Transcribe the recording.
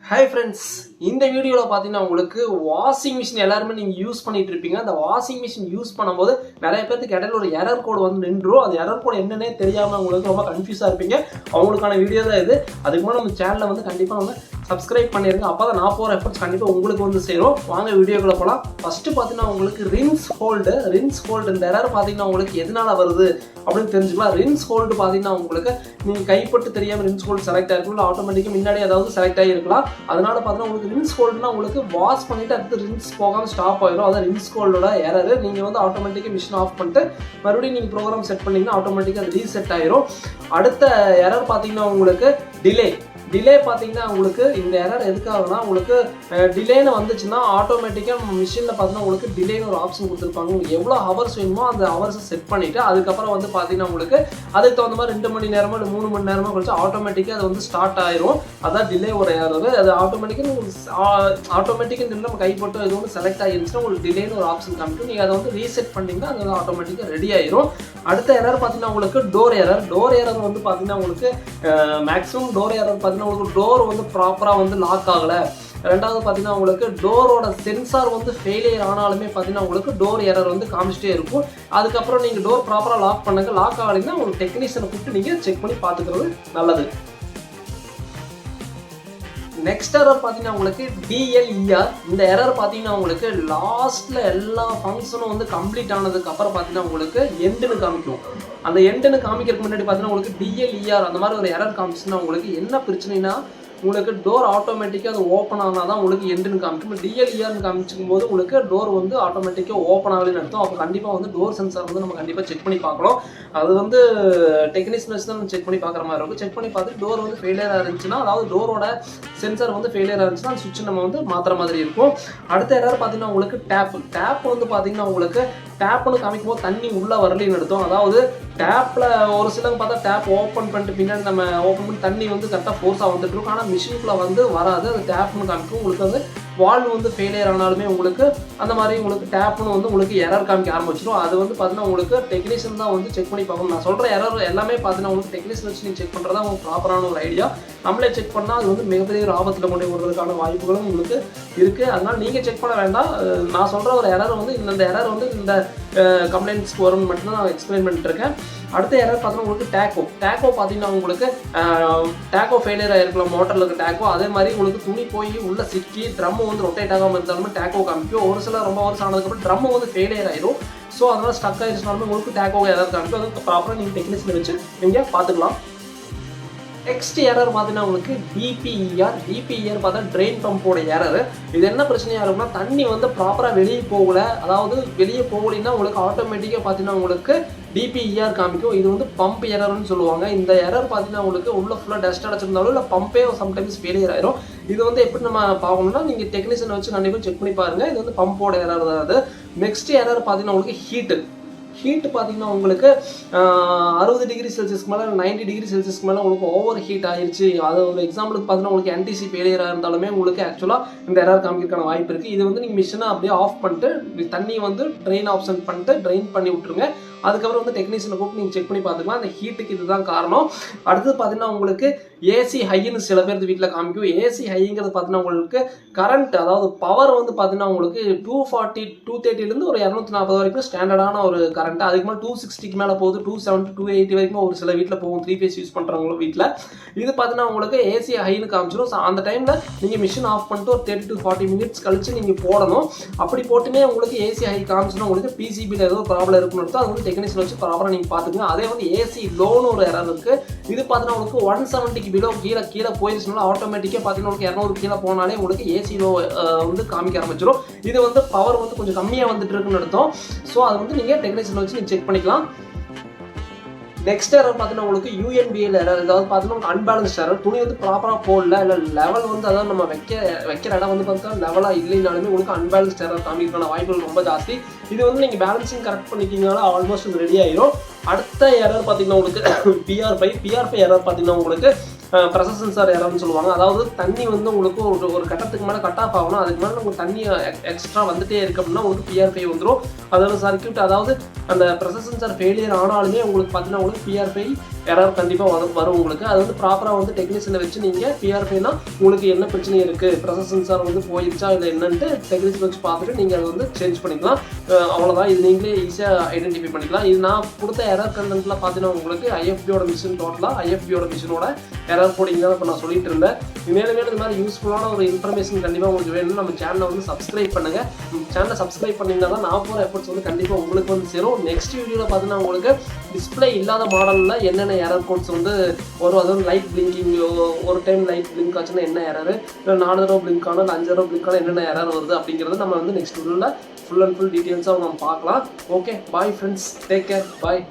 Hi friends, இந்த வீடியோல பாத்தீங்கன்னா உங்களுக்கு வாஷிங் மிஷின் எல்லாரும் நீங்க யூஸ் பண்ணிட்டு இருப்பீங்க. அந்த வாஷிங் மிஷின் யூஸ் பண்ணும்போது நிறைய பேருக்கு இடையில ஒரு எரர் கோட் வந்து நின்றும். அந்த எரர் கோட் என்னன்னே தெரியாம உங்களுக்கு ரொம்ப கன்ஃபியூஸா இருப்பீங்க. அவங்களுக்கான வீடியோ தான் இது. அதுக்கு முன்னாடி நம்ம சேனலை வந்து கண்டிப்பா வந்து சப்ஸ்கிரைப் பண்ணிருங்க. அப்பதான் நான் போற எஃபர்ட்ஸ் கண்டிப்பா உங்களுக்கு வந்து சேரும். வாங்க வீடியோக்குள்ள போலாம். ஃபர்ஸ்ட் பாத்தீங்கன்னா உங்களுக்கு ரின்ஸ் ஹோல்டு இந்த எரர் பாத்தீங்கன்னா உங்களுக்கு எதனால வருது அப்படின்னு தெரிஞ்சுக்கலாம். ரின்ஸ் ஹோல்டு பாத்தீங்கன்னா உங்களுக்கு நீங்க கைப்பட்டு தெரியாம ரின்ஸ் ஹோல்டு செலக்ட் ஆயிருக்கும், ஆட்டோமேட்டிக்கா முன்னாடி ஏதாவது செலக்ட் ஆகிருக்கலாம். அதனால பாத்தீங்கன்னா உங்களுக்கு ரின்ஸ் ஹோல்டுனா உங்களுக்கு வாஷ் பண்ணிட்டு அடுத்து ரின்ஸ் போகாம ஸ்டாப் ஆயிடும். அதான் ரின்ஸ் ஹோல்டோட எரர். நீங்க வந்து ஆட்டோமேட்டிக்கா மிஷின் ஆஃப் பண்ணிட்டு மறுபடியும் நீங்க ப்ரோக்ராம் செட் பண்ணீங்கன்னா ஆட்டோமேட்டிக்கா அது ரீசெட் ஆயிரும். அடுத்த எரர் பாத்தீங்கன்னா உங்களுக்கு டிலே பாத்தீங்கன்னா உங்களுக்கு இந்த எரர் எதுக்காகனா உங்களுக்கு டிலேன்னு வந்துச்சுன்னா ஆட்டோமேட்டிக்கா மிஷின்ல பாத்தீங்கன்னா உங்களுக்கு டிலேன்னு ஒரு ஆப்ஷன் கொடுத்துருப்பாங்க. உங்களுக்கு எவ்வளவு ஹவர்ஸ் வேணுமோ அந்த ஹவர்ஸை செட் பண்ணிட்டு அதுக்கப்புறம் வந்து பாத்தீங்கன்னா உங்களுக்கு அதுக்கு தகுந்த மாதிரி 2 மணி நேரமோ இல்லை 3 மணி நேரமோ கழிச்சு ஆட்டோமேட்டிக்கா அது வந்து ஸ்டார்ட் ஆயிரும். அதான் டிலே ஒரு எரர். அது ஆட்டோமேட்டிக்கா நம்ம கைப்பட்டு இது வந்து செலக்ட் ஆகிருச்சுன்னா உங்களுக்கு டிலேன்னு ஒரு ஆப்ஷன் காமிக்கும். நீங்க அதை வந்து ரீசெட் பண்ணீங்கன்னா அது வந்து ஆட்டோமேட்டிக்கா ரெடி ஆயிரும். அடுத்த எரர் பாத்தீங்கன்னா உங்களுக்கு டோர் எரர் வந்து பாத்தீங்கன்னா உங்களுக்கு மேக்ஸிமம் டோர் எரர் பாத்தீங்கன்னா உங்களுக்கு டோர் வந்து ப்ராப்பரா வந்து லாக் ஆகல. ரெண்டாவது பாத்தீங்கன்னா உங்களுக்கு டோரோட சென்சார் வந்து ஃபெயிலியர் ஆனாலுமே பாத்தீங்கன்னா உங்களுக்கு டோர் எரர் வந்து காமிச்சிட்டே இருக்கும். அதுக்கப்புறம் நீங்க டோர் ப்ராப்பரா லாக் பண்ணுங்க. லாக் ஆகலைன்னா உங்களுக்கு டெக்னீஷியனை கூப்பிட்டு நீங்க செக் பண்ணி பாத்துக்கிறது நல்லது. நெக்ஸ்ட் எரர் பாத்தீங்கன்னா உங்களுக்கு DLER. இந்த எரர் பாத்தீங்கன்னா உங்களுக்கு லாஸ்ட்ல எல்லா ஃபங்க்ஷனும் வந்து கம்ப்ளீட் ஆனதுக்கு அப்புறம் பாத்தீங்கன்னா உங்களுக்கு எண்டுன்னு காமிக்கும். அந்த எண்டுன்னு காமிக்கிறதுக்கு முன்னாடி பாத்தீங்கன்னா உங்களுக்கு DLER அந்த மாதிரி ஒரு எரர் காமிச்சுன்னா உங்களுக்கு என்ன பிரச்சனைனா உங்களுக்கு டோர் ஆட்டோமேட்டிக்காக அது ஓப்பன் ஆனால் தான் உங்களுக்கு எண்டுன்னு காமிக்கும். DLERன்னு காமிச்சிக்கும் போது உங்களுக்கு டோர் வந்து ஆட்டோமேட்டிக்காக ஓப்பன் ஆகலன்னு அர்த்தம். அப்போ கண்டிப்பாக வந்து டோர் சென்சார் வந்து நம்ம கண்டிப்பாக செக் பண்ணி பார்க்கணும். அது வந்து டெக்னீஷியன் வச்சு தான் நம்ம செக் பண்ணி பார்க்குற மாதிரி இருக்கும். செக் பண்ணி பார்த்துட்டு டோர் வந்து ஃபெயிலியராக இருந்துச்சுன்னா, அதாவது டோரோட சென்சார் வந்து ஃபெயிலியராக இருந்துச்சுன்னா அந்த சுவிட்ச் நம்ம வந்து மாற்றுற மாதிரி இருக்கும். அடுத்த எரர் பார்த்தீங்கன்னா உங்களுக்கு டேப் வந்து பார்த்தீங்கன்னா உங்களுக்கு டேப்னு காமிக்கும் போது தண்ணி உள்ளே வரலன்னு அர்த்தம். அதாவது டேப்பில் ஒரு சிலங்க பார்த்தா டேப் ஓப்பன் பண்ணிட்டு பின்னாடி நம்ம ஓப்பன் பண்ணி தண்ணி வந்து கரெக்டாக ஃபோர்ஸாக வந்துட்டு இருக்கும். ஆனால் மிஷினுக்குள்ள வந்து வராது. அது டேப்னு காமிக்கும். உங்களுக்கு வந்து வால்வ் வந்து ஃபெயிலியர் ஆனாலுமே உங்களுக்கு அந்த மாதிரி உங்களுக்கு டேப்னு வந்து உங்களுக்கு எரர் காமிக்க ஆரம்பிச்சிடும். அது வந்து பார்த்தீங்கன்னா உங்களுக்கு டெக்னீஷியன் தான் வந்து செக் பண்ணி பார்க்கணும். நான் சொல்கிற எரர் எல்லாமே பார்த்தீங்கன்னா உங்களுக்கு டெக்னீஷியன் வச்சு நீங்கள் செக் பண்ணுறதா உங்களுக்கு ப்ராப்பரான ஒரு ஐடியா. நம்மளே செக் பண்ணால் அது வந்து மிகப்பெரிய ஒரு ஆபத்தில் கொண்டு போகிறதுக்கான வாய்ப்புகளும் உங்களுக்கு இருக்குது. அதனால் நீங்கள் செக் பண்ண வேண்டாம். நான் சொல்கிற ஒரு எரர் வந்து இந்த எரர் வந்து இந்த கம்ப்ளைண்ட்ஸ்க்கு வரும்னு மட்டும்தான் நான் எக்ஸ்பிளைன் பண்ணிட்டு இருக்கேன். அடுத்த எரர் பார்த்தீங்கன்னா உங்களுக்கு டேக்கோ பார்த்தீங்கன்னா உங்களுக்கு டேக்கோ ஃபெயிலியர் ஆகிருக்கலாம். மோட்டரில் இருக்க டேக்கோ அதே மாதிரி உங்களுக்கு துணி போய் உள்ள சிக்கி ட்ரம் வந்து ரொட்டேட் ஆகாமல் இருந்தாலுமே டேக்கோ காமிக்கும். ஒரு சில ரொம்ப வருஷம் ஆனதுக்கப்புறம் ட்ரம் வந்து ஃபெயிலியர் ஆயிரும். ஸோ அதனால் ஸ்டக் ஆகிடுச்சுனாலுமே உங்களுக்கு டேக்கோ எரர் காமிக்கும். அது ப்ராப்பராக நீங்கள் டெக்னீஷியனை வச்சு நீங்கள் பார்த்துக்கலாம். நெக்ஸ்ட் எரர் பார்த்தீங்கன்னா உங்களுக்கு dpER பார்த்தா ட்ரெயின் பம்போட எரர். இது என்ன பிரச்சனையா இருக்குன்னா தண்ணி வந்து ப்ராப்பராக வெளியே போகல. அதாவது வெளியே போகலைன்னா உங்களுக்கு ஆட்டோமேட்டிக்காக பார்த்தீங்கன்னா உங்களுக்கு dpER காமிக்கும். இது வந்து பம்ப் எரர்னு சொல்லுவாங்க. இந்த எரர் பார்த்தீங்கன்னா உங்களுக்கு உள்ள ஃபுல்லாக டஸ்ட் அடைச்சிருந்தாலும் இல்லை பம்பே சம்டைம்ஸ் ஃபெயிலியர் ஆயிரும். இது வந்து எப்படி நம்ம பார்க்கணும்னா நீங்கள் டெக்னீஷியனை வச்சு கண்டிப்பாக செக் பண்ணி பாருங்க. இது வந்து பம்போட எரர் தான். அது நெக்ஸ்ட் எரர் பார்த்தீங்கன்னா உங்களுக்கு ஹீட் பார்த்தீங்கன்னா உங்களுக்கு 60 டிகிரி செல்சியஸ்க்கு மேலே 90 டிகிரி செல்சியஸ்க்கு மேலே உங்களுக்கு ஓவர் ஹீட் ஆயிடுச்சு. அது ஒரு எக்ஸாம்பிளுக்கு பார்த்தீங்கன்னா உங்களுக்கு NTC ஃபெயிலியராக இருந்தாலுமே உங்களுக்கு ஆக்சுவலாக இந்த எரர் காமிக்கிறதுக்கான வாய்ப்பு இருக்குது. இது வந்து நீங்கள் மிஷினை அப்படியே ஆஃப் பண்ணிட்டு தண்ணி வந்து ட்ரெயின் ஆப்ஷன் பண்ணிட்டு ட்ரெயின் பண்ணி விட்டுருங்க. அதுக்கப்புறம் வந்து டெக்னீஷியனை கூப்பிட்டு நீங்கள் செக் பண்ணி பார்த்துக்கலாம். அந்த ஹீட்டுக்கு இதுதான் காரணம். அடுத்தது பார்த்தீங்கன்னா உங்களுக்கு ஏசி ஹைன்னு சில பேர் வீட்டில் காமிக்கும். ஏசி ஹைங்கிறது பார்த்தீங்கன்னா உங்களுக்கு கரண்ட், அதாவது பவர் வந்து பார்த்தீங்கன்னா உங்களுக்கு 240 230 ஒரு 240 வரைக்கும் ஸ்டாண்டர்டான ஒரு கரண்ட். அதுக்கு மேலே 260க்கு மேலே போகுது. 270 280 வரைக்கும் ஒரு சில வீட்டில் போகும். 3 ஃபேஸ் யூஸ் பண்ணுறவங்களும் வீட்டில் இது பார்த்தீங்கன்னா உங்களுக்கு ஏசி ஹைன்னு காமிச்சிடும். அந்த டைமில் நீங்கள் மிஷின் ஆஃப் பண்ணிட்டு ஒரு 30 to 40 மினிட்ஸ் கழிச்சு நீங்கள் போடணும். அப்படி போட்டுமே உங்களுக்கு ஏசி ஹை காமிச்சுன்னா உங்களுக்கு PCBயில் ஏதோ ப்ராப்ளம் இருக்குன்னு அர்த்தம். அது வந்து டெக்னீஷியன் வச்சு ப்ராப்பராக நீங்கள் பார்த்துக்கோங்க. அதே வந்து ஏசி லோன்னு ஒரு எரர் இருக்குது. இது பார்த்தீங்கன்னா உங்களுக்கு 170க்கு பிலோ கீழே போயிருச்சுனால ஆட்டோமேட்டிக்காக பார்த்தீங்கன்னா உங்களுக்கு 200 கீழே போனாலே உங்களுக்கு ஏசி லோ வந்து காமிக்க ஆரம்பிச்சிடும். இது வந்து பவர் வந்து கொஞ்சம் கம்மியாக வந்துட்டு இருக்குன்னு அர்த்தம். ஸோ அதை வந்து நீங்கள் டெக்னீஷியன் வச்சு நீங்கள் செக் பண்ணிக்கலாம். நெக்ஸ்ட் எரர் பார்த்தீங்கன்னா உங்களுக்கு UnbL எரர். அதாவது பார்த்தீங்கன்னா அன்பேலன்ஸ்ட் எரர். துணி வந்து ப்ராப்பராக போடல, இல்லை லெவல் வந்து அதாவது நம்ம வைக்கிற இடம் வந்து பார்த்தீங்கன்னா லெவலாக இல்லைனாலுமே உங்களுக்கு அன்பேலன்ஸ்ட் எரர் காமிக்கிறதுக்கான வாய்ப்புகள் ரொம்ப ஜாஸ்தி. இது வந்து நீங்கள் பேலன்சிங் கரெக்ட் பண்ணிட்டீங்கன்னா ஆல்மோஸ்ட் ரெடி ஆயிரும். அடுத்த எரர் பார்த்தீங்கன்னா உங்களுக்கு PR5 எரர் பார்த்தீங்கன்னா உங்களுக்கு ப்ரெஷர் சென்சார் எரர்னு சொல்லுவாங்க. அதாவது தண்ணி வந்து உங்களுக்கு ஒரு கட்டத்துக்கு மேலே கட் ஆஃப் ஆகணும். அதுக்கு மேலே உங்களுக்கு தண்ணி எக்ஸ்ட்ரா வந்துட்டே இருக்கு அப்படின்னா உங்களுக்கு PR5 வந்துடும். அதோட சர்க்யூட், அதாவது அந்த ப்ரெஷர் சென்சார் ஃபெயிலியர் ஆனாலுமே உங்களுக்கு பார்த்தீங்கன்னா உங்களுக்கு PR5 எரர் கண்டிப்பாக வரும் உங்களுக்கு. அது வந்து ப்ராப்பராக வந்து டெக்னீஷியனை வச்சு நீங்கள் பிஆர்பினா உங்களுக்கு என்ன பிரச்சனை இருக்குது, ப்ரெஷர் சென்சார் வந்து போயிடுச்சா இல்லை என்னன்ட்டு டெக்னீஷியன் வச்சு பார்த்துட்டு நீங்கள் அதை வந்து சேஞ்ச் பண்ணிக்கலாம். அவ்வளோதான். இது நீங்களே ஈஸியாக ஐடென்டிஃபை பண்ணிக்கலாம். இது நான் கொடுத்த எரர் கண்டென்ட்லாம் பார்த்தீங்கன்னா உங்களுக்கு ஐஎஃபியோட மிஷின் டோட்டலாக ஐஎஃபியோட மிஷினோட எரர் கோடிங் தான் இப்போ நான் சொல்லிட்டு இருந்தேன். மேலும் மேலும் இந்த மாதிரி யூஸ்ஃபுல்லான ஒரு இன்ஃபர்மேஷன் கண்டிப்பாக உங்களுக்கு வேணும். நம்ம சேனலை வந்து சப்ஸ்கிரைப் பண்ணுங்கள். சேனலை சப்ஸ்கிரைப் பண்ணிங்கன்னா தான் நான் போகிற எஃபர்ட்ஸ் வந்து கண்டிப்பாக உங்களுக்கு வந்து சேரும். நெக்ஸ்ட் வீடியோவில் பார்த்தீங்கன்னா உங்களுக்கு டிஸ்பிளே இல்லாத மாடலில் என்னென்ன எரர் கோட்ஸ் வந்து வரும், அதாவது லைட் பிளிங்கிங், ஒரு டைம் லைட் பிளிங்க் ஆச்சுன்னா என்ன எரர், இல்லை 4 தடவை பிளிங்க் ஆனால் 5 தடவை பிளிங்க் ஆனால் என்னென்ன எரர் வருது அப்படிங்கிறது நம்ம வந்து நெக்ஸ்ட் வீடியோவில் ஃபுல் அண்ட் ஃபுல் டீட்டெயில்ஸாக நம்ம பார்க்கலாம். Okay, bye friends, take care, பாய்.